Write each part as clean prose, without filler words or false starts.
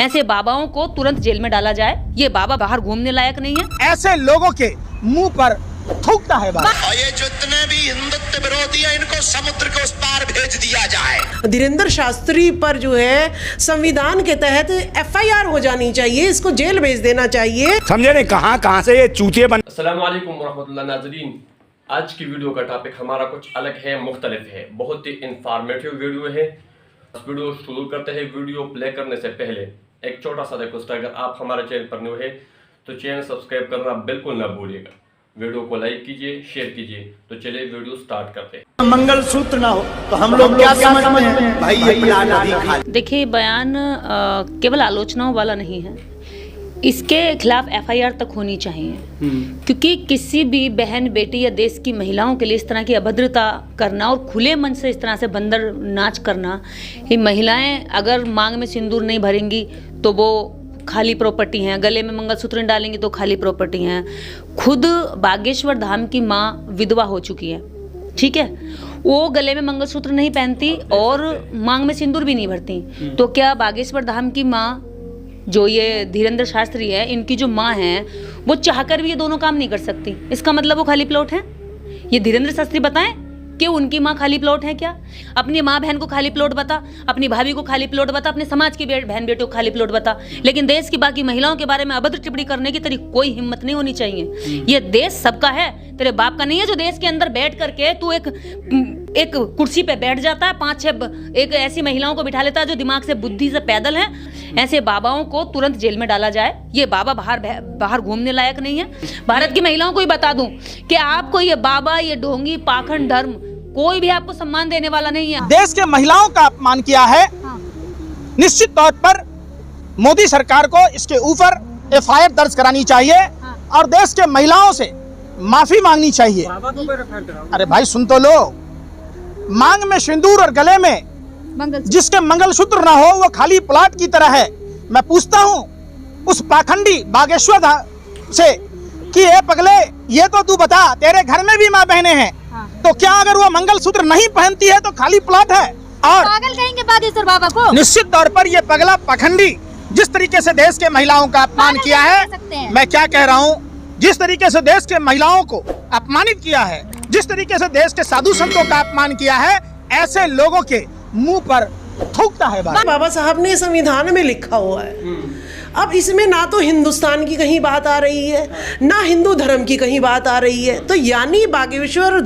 ऐसे बाबाओं को तुरंत जेल में डाला जाए। ये बाबा बाहर घूमने लायक नहीं है। ऐसे लोगों के मुंह पर थूकता है बाबा। और ये जितने भी हिंदुत्व विरोधी हैं इनको समुद्र के उस पार भेज दिया जाए। धीरेन्द्र शास्त्री पर जो है संविधान के तहत FIR हो जानी चाहिए, इसको जेल भेज देना चाहिए। समझे नहीं कहां से ये चूतिए बन। अस्सलाम वालेकुम वरहमतुल्लाह नाज़रीन, आज की वीडियो का टॉपिक हमारा कुछ अलग है, मुख्तलिफ है, बहुत ही इंफॉर्मेटिव वीडियो है। वीडियो शुरू करते हैं। वीडियो प्ले करने से पहले एक छोटा सा रिक्वेस्ट है, अगर आप हमारे चैनल पर न्यू है तो चैनल सब्सक्राइब करना बिल्कुल ना भूलिएगा। वीडियो को लाइक कीजिए, शेयर कीजिए। तो चलिए वीडियो स्टार्ट करते हैं। मंगलसूत्र ना हो तो हम लोग क्या समझते हैं भाई? ये प्लान देखिए, बयान केवल आलोचनाओं वाला नहीं है, इसके खिलाफ FIR तक होनी चाहिए। क्योंकि किसी भी बहन बेटी या देश की महिलाओं के लिए इस तरह की अभद्रता करना और खुले मन से इस तरह से बंदर नाच करना, ये महिलाएं अगर मांग में सिंदूर नहीं भरेंगी तो वो खाली प्रॉपर्टी हैं, गले में मंगलसूत्र डालेंगी तो खाली प्रॉपर्टी हैं। खुद बागेश्वर धाम की माँ विधवा हो चुकी है, ठीक है, वो गले में मंगलसूत्र नहीं पहनती और मांग में सिंदूर भी नहीं भरती। तो क्या बागेश्वर धाम की माँ जो ये धीरेन्द्र शास्त्री है, इनकी जो माँ है, वो चाहकर भी ये दोनों काम नहीं कर सकती? इसका मतलब वो खाली प्लॉट है? ये धीरेन्द्र शास्त्री बताएं कि उनकी माँ खाली प्लॉट है क्या? अपनी माँ बहन को खाली प्लॉट बता, अपनी भाभी को खाली प्लॉट बता, अपने समाज की बहन बेटों को खाली प्लॉट बता, लेकिन देश की बाकी महिलाओं के बारे में अभद्र टिप्पणी करने की तेरी कोई हिम्मत नहीं होनी चाहिए। ये देश सबका है, तेरे बाप का नहीं है जो देश के अंदर बैठ करके तू एक कुर्सी पे बैठ जाता है, 5-6 एक ऐसी महिलाओं को बिठा लेता है जो दिमाग से बुद्धि से पैदल है। ऐसे बाबाओं को तुरंत जेल में डाला जाए। ये बाबा बाहर घूमने लायक नहीं है। भारत की महिलाओं को ही बता दूं कि आपको ये बाबा, ये ढोंगी, पाखंड धर्म कोई भी आपको सम्मान देने वाला नहीं है। देश के महिलाओं का अपमान किया है। निश्चित तौर पर मोदी सरकार को इसके ऊपर FIR दर्ज करानी चाहिए और देश के महिलाओं से माफी मांगनी चाहिए। अरे भाई सुन तो लो, मांग में सिंदूर और गले में जिसके मंगलसूत्र ना हो वो खाली प्लाट की तरह है। मैं पूछता हूँ उस पाखंडी बागेश्वर से कि ये पगले, ये तो तू बता, तेरे घर में भी माँ बहनें हैं, तो क्या अगर वो मंगलसूत्र नहीं पहनती है तो खाली प्लाट है? और पागल कहेंगे बागेश्वर बाबा को। निश्चित तौर पर ये पगला पाखंडी जिस तरीके से देश के महिलाओं का अपमान किया है, मैं क्या कह रहा हूँ, जिस तरीके से देश के महिलाओं को अपमानित किया है, जिस तरीके से देश के साधु संतों का अपमान किया है, ऐसे लोगों के मुंह पर थूकता है बाबा साहब ने संविधान में लिखा हुआ है। अब इसमें ना तो हिंदुस्तान की कहीं बात आ रही है, ना हिंदू धर्म की कहीं बात आ रही है। तो यानी बागेश्वर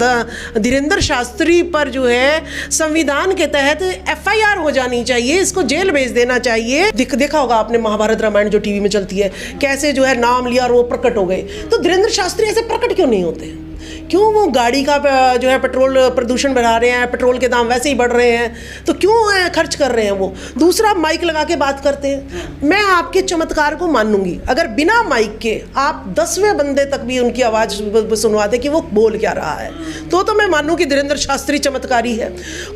धीरेन्द्र शास्त्री पर जो है संविधान के तहत FIR हो जानी चाहिए, इसको जेल भेज देना चाहिए। देखा होगा आपने महाभारत रामायण जो टीवी में चलती है, कैसे जो है नाम लिया और वो प्रकट हो गए। तो धीरेन्द्र शास्त्री ऐसे प्रकट क्यों नहीं होते? क्यों वो गाड़ी का जो है पेट्रोल प्रदूषण बढ़ा रहे हैं, पेट्रोल के दाम वैसे ही बढ़ रहे हैं, तो क्यों खर्च कर रहे हैं वो? दूसरा, माइक लगा के बात करते हैं। मैं आपके चमत्कार को मानूंगी अगर बिना माइक के आप 10वें बंदे तक भी उनकी आवाज़ सुनवा दे कि वो बोल क्या रहा है, तो मैं मानूँ कि धीरेन्द्र शास्त्री चमत्कारी है।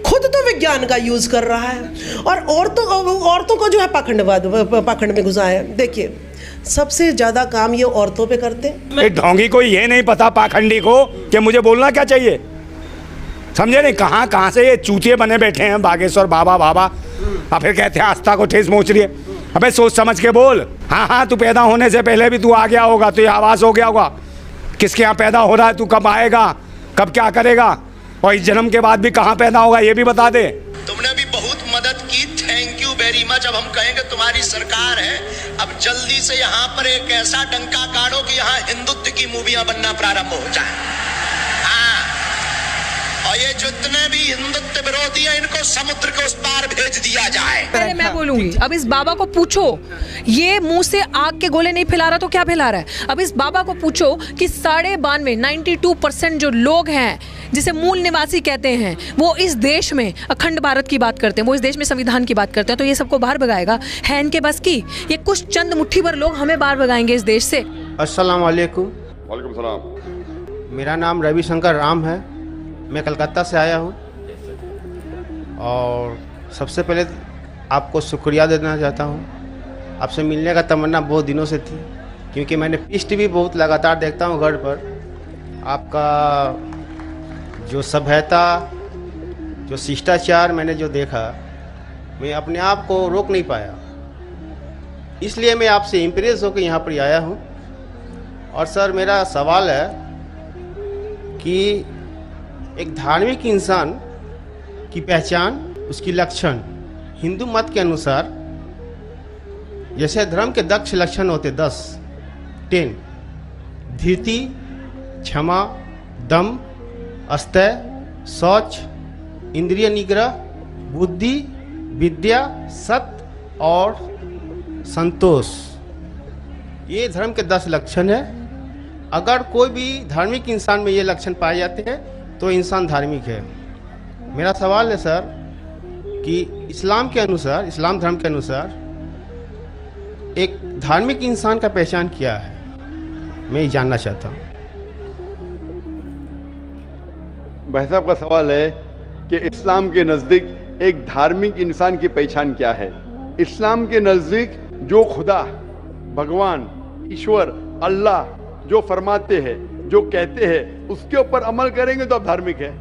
खुद तो विज्ञान का यूज़ कर रहा है और औरतों को जो है पाखंड में घुसा है। देखिए, सबसे ज्यादा काम ये औरतों पे करते हैं। ढोंगी को ये नहीं पता पाखंडी को कि मुझे बोलना क्या चाहिए। समझे नहीं कहां से ये चूतिए बने बैठे हैं बागेश्वर बाबा और फिर कहते हैं आस्था को ठेस पहुंच रही है। अबे सोच समझ के बोल। हाँ, तू पैदा होने से पहले भी तू आ गया होगा, तो ये आवाज हो गया होगा। किसके यहाँ पैदा हो रहा है, तू कब आएगा, कब क्या करेगा, और इस जन्म के बाद भी कहाँ पैदा होगा ये भी बता दे। तुमने भी बहुत मदद की, थैंक यू वेरी मच। अब हम कहेंगे तुम्हारी सरकार है, अब जल्दी से यहाँ पर एक ऐसा डंका काटो कि यहाँ हिंदुत्व की मूवियां बनना प्रारंभ हो जाए। हाँ, और ये जितने भी हिंदुत्व विरोधी हैं इनको समुद्र के उस पार भेज दिया जाए। पहले मैं बोलूंगी, अब इस बाबा को पूछो, ये मुंह से आग के गोले नहीं फैला रहा तो क्या फैला रहा है? अब इस बाबा को पूछो कि 92% जो लोग हैं जिसे मूल निवासी कहते हैं, वो इस देश में अखंड भारत की बात करते हैं, वो इस देश में संविधान की बात करते हैं, तो ये सबको बाहर भगाएगा? है इनके बस की? ये कुछ चंद मुट्ठी भर लोग हमें बाहर भगाएंगे इस देश से? अस्सलाम वालेकुम। वालेकुम सलाम। मेरा नाम रविशंकर राम है, मैं कलकत्ता से आया हूँ और सबसे पहले आपको शुक्रिया देना चाहता हूँ। आपसे मिलने का तमन्ना बहुत दिनों से थी, क्योंकि मैंने पीस टीवी बहुत लगातार देखता हूँ घर पर। आपका जो सभ्यता, जो शिष्टाचार मैंने जो देखा, मैं अपने आप को रोक नहीं पाया। इसलिए मैं आपसे इम्प्रेस होकर यहाँ पर आया हूँ। और सर मेरा सवाल है कि एक धार्मिक इंसान की पहचान, उसकी लक्षण हिंदू मत के अनुसार जैसे धर्म के 10 लक्षण होते 10 धीरति, क्षमा, दम, अस्तय, शौच, इंद्रिय निग्रह, बुद्धि, विद्या, सत्य और संतोष, ये धर्म के 10 लक्षण है। अगर कोई भी धार्मिक इंसान में ये लक्षण पाए जाते हैं तो इंसान धार्मिक है। मेरा सवाल है सर कि इस्लाम के अनुसार, इस्लाम धर्म के अनुसार एक धार्मिक इंसान का पहचान क्या है, मैं ये जानना चाहता हूँ। भाई साहब का सवाल है कि इस्लाम के नज़दीक एक धार्मिक इंसान की पहचान क्या है। इस्लाम के नज़दीक जो खुदा, भगवान, ईश्वर, अल्लाह जो फरमाते हैं, जो कहते हैं, उसके ऊपर अमल करेंगे तो आप धार्मिक है।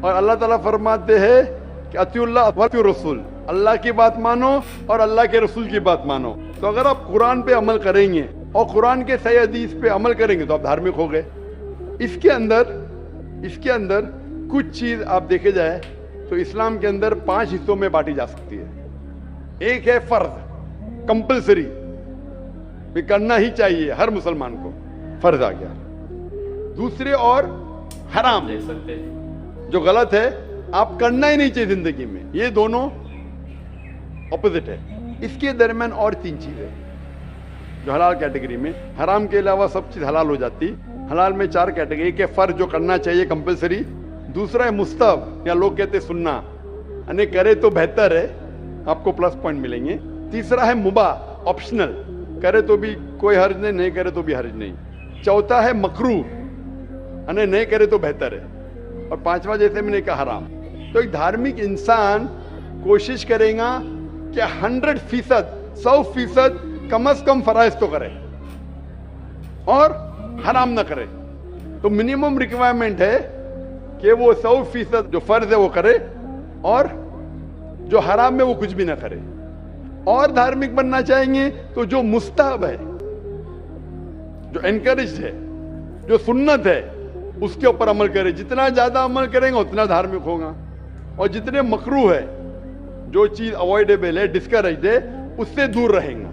और अल्लाह ताला फरमाते हैं कि अतिउल्लाह व अतिउर रसूल, अल्लाह की बात मानो और अल्लाह के रसूल की बात मानो। तो अगर आप कुरान पे अमल करेंगे और कुरान के सही हदीस पे अमल करेंगे तो आप धार्मिक हो गए। इसके अंदर कुछ चीज आप देखे जाए तो इस्लाम के अंदर 5 हिस्सों में बांटी जा सकती है। एक है फर्ज, कंपलसरी, करना ही चाहिए हर मुसलमान को, फर्ज आ गया। दूसरे और हराम, देख सकते हैं जो गलत है, आप करना ही नहीं चाहिए जिंदगी में। ये दोनों ऑपोजिट है। इसके दरमियान और 3 चीजें जो हलाल कैटेगरी में, हराम के अलावा सब चीज हलाल हो जाती। हलाल में 4 कैटेगरी, एक है फर्ज जो करना चाहिए कंपलसरी, दूसरा है मुस्तहब या लोग कहते सुन्ना, यानी करे तो बेहतर है, आपको प्लस पॉइंट मिलेंगे। तीसरा है मुबाह, ऑप्शनल, करे तो भी कोई हर्ज नहीं, नहीं करे तो भी हर्ज नहीं। चौथा है मकरूह, यानी नहीं करे तो बेहतर है। और 5वां जैसे मैंने कहा हराम। तो एक धार्मिक इंसान कोशिश करेगा कि 100% कम से कम फराइज तो करे और हराम ना करे। तो मिनिमम रिक्वायरमेंट है कि वो 100% जो फर्ज है वो करे और जो हराम है वो कुछ भी ना करे। और धार्मिक बनना चाहेंगे तो जो मुस्तहब है, जो एनकरेज है, जो सुन्नत है, उसके ऊपर अमल करे। जितना ज्यादा अमल करेंगे उतना धार्मिक होगा। और जितने मकरूह है, जो चीज अवॉइडेबल है, डिस्करेज है, उससे दूर रहेगा।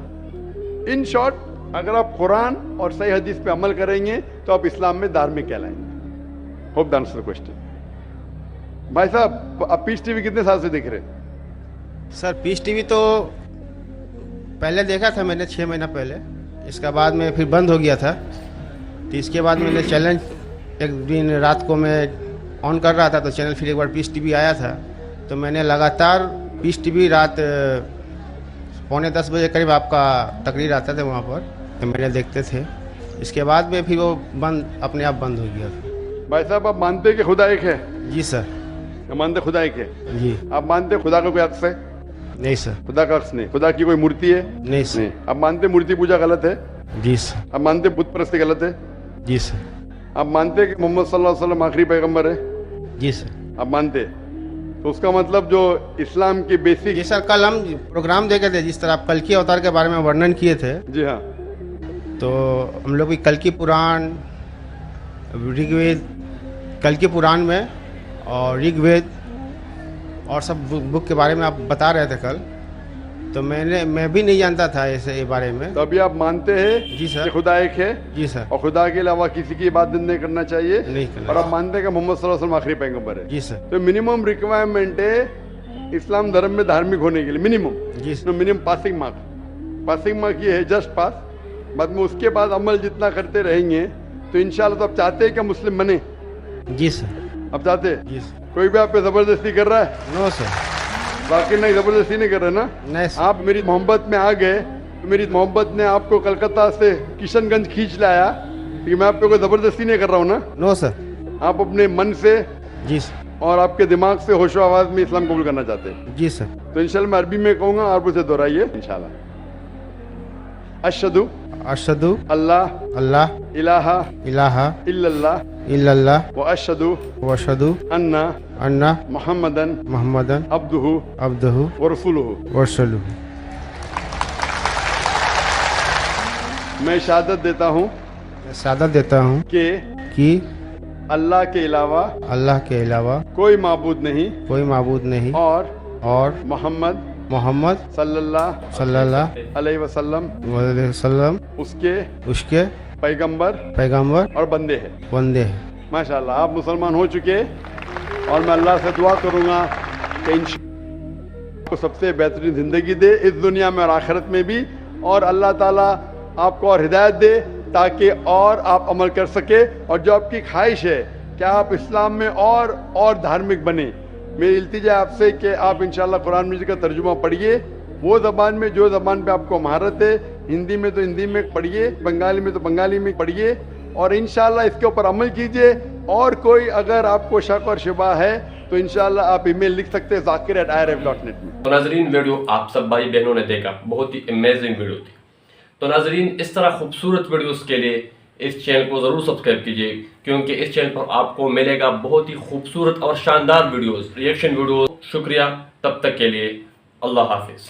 इन शॉर्ट, अगर आप कुरान और सही हदीस पे अमल करेंगे तो आप इस्लाम में धार्मिक कहलाएंगे। Hope that answers the question. भाई साहब, आप पीस टीवी कितने साल से देख रहे हैं? सर पीस टीवी तो पहले देखा था मैंने 6 महीना पहले, इसका बाद में फिर बंद हो गया था। तो इसके बाद मैंने चैनल एक दिन रात को मैं ऑन कर रहा था तो चैनल फिर एक बार पीस टीवी आया था, तो मैंने लगातार पीस टीवी रात 9:45 बजे करीब आपका तकरीर आता था वहाँ पर, तो मैंने देखते थे। इसके बाद में फिर वो बंद, अपने आप बंद हो गया। भाई साहब, आप मानते हैं कि खुदा एक है? जी सर। मानते खुदा एक है? जी। आप मानते हैं खुदा का कोई अक्स है? नहीं सर। खुदा का अक्स नहीं। खुदा की कोई मूर्ति है? नहीं सर। नहीं। आप मानते मूर्ति पूजा गलत है? जी सर। आप मानते बुत परस्ती गलत है? जी सर। आप मानते कि मोहम्मद सल्लल्लाहु अलैहि वसल्लम आखिरी पैगंबर है? जी सर। आप मानते? तो उसका मतलब जो इस्लाम की बेसिक। जी सर, कल हम प्रोग्राम देखे थे जिस तरह आप कल की अवतार के बारे में वर्णन किए थे। जी हाँ। तो हम लोग भी कल की पुराण, ऋग्वेद, कल की पुराण में और ऋग्वेद और सब बुक के बारे में आप बता रहे थे कल, तो मैं भी नहीं जानता था ऐसे बारे में। तो अभी आप मानते हैं? जी सर। कि खुदा एक है? जी सर। और खुदा के अलावा किसी की इबादत नहीं करना चाहिए? नहीं करना। और आप मानते हैं कि मोहम्मद सल्लल्लाहु अलैहि वसल्लम आखिरी पैगंबर है? जी सर। तो मिनिमम रिक्वायरमेंट है इस्लाम धर्म में धार्मिक होने के लिए, मिनिमम। जी सर। मिनिमम पासिंग मार्क ये है, जस्ट पास। बाद में उसके बाद अमल जितना करते रहेंगे तो इंशाल्लाह। तो आप चाहते हैं कि मुस्लिम बने? जी सर। आप चाहते हैं? जी सर। कोई भी आप पे जबरदस्ती कर रहा है? No sir. बाकी नहीं, जबरदस्ती नहीं कर रहे ना? नहीं सर। आप मेरी मोहब्बत में आ गए तो मेरी मोहब्बत ने आपको कलकत्ता से किशनगंज खींच लाया, कि मैं आप पे कोई जबरदस्ती नहीं कर रहा हूँ ना? No sir. आप अपने मन से जी सर और आपके दिमाग से होशो आवाज में इस्लाम कबूल करना चाहते हैं? जी सर। तो इंशाल्लाह मैं अरबी में कहूँगा, आप उसे दोहराइए इंशाल्लाह। अशहदु अशहदु अल्लाह अल्लाह इलाहा इलाहा इल्लल्लाह इल्लल्लाह व अशहदु व अशहदु अन्ना अन्ना मुहम्मदन मुहम्मदन अब्दुहु अब्दुहु व रसूलुहु। व रसूलुहु। मैं शहादत देता हूँ मैं शहादत देता हूँ कि अल्लाह के अलावा कोई माबूद नहीं और मोहम्मद सल्लल्लाहु अलैहि वसल्लम उसके पैगंबर और बंदे हैं। माशाल्लाह, आप मुसलमान हो चुके और मैं अल्लाह से दुआ करूँगा कि इंशाअल्लाह को सबसे बेहतरीन ज़िंदगी दे इस दुनिया में और आखिरत में भी, और अल्लाह ताला आपको और हिदायत दे ताकि और आप अमल कर सके, और जो आपकी ख्वाहिश है कि आप इस्लाम में और धार्मिक बने। मेरी इल्तिजा आपसे कि आप इंशाअल्लाह कुरान मजीद का तर्जुमा पढ़िए, वो ज़बान में जो ज़बान पे आपको महारत है, हिंदी में तो हिंदी में पढ़िए, बंगाली में तो बंगाली में पढ़िए, और इंशाअल्लाह इसके ऊपर अमल कीजिए। और कोई अगर आपको शक और शुबा है तो इंशाअल्लाह आप ईमेल लिख सकते हैं zakir@irf.net में। तो नाजरीन, वीडियो आप सब भाई बहनों ने देखा, बहुत ही अमेजिंग वीडियो थी। तो नाजरीन, इस तरह खूबसूरत वीडियोस के लिए इस चैनल को ज़रूर सब्सक्राइब कीजिए, क्योंकि इस चैनल पर आपको मिलेगा बहुत ही खूबसूरत और शानदार वीडियोस, रिएक्शन वीडियोस। शुक्रिया, तब तक के लिए अल्लाह हाफिज़।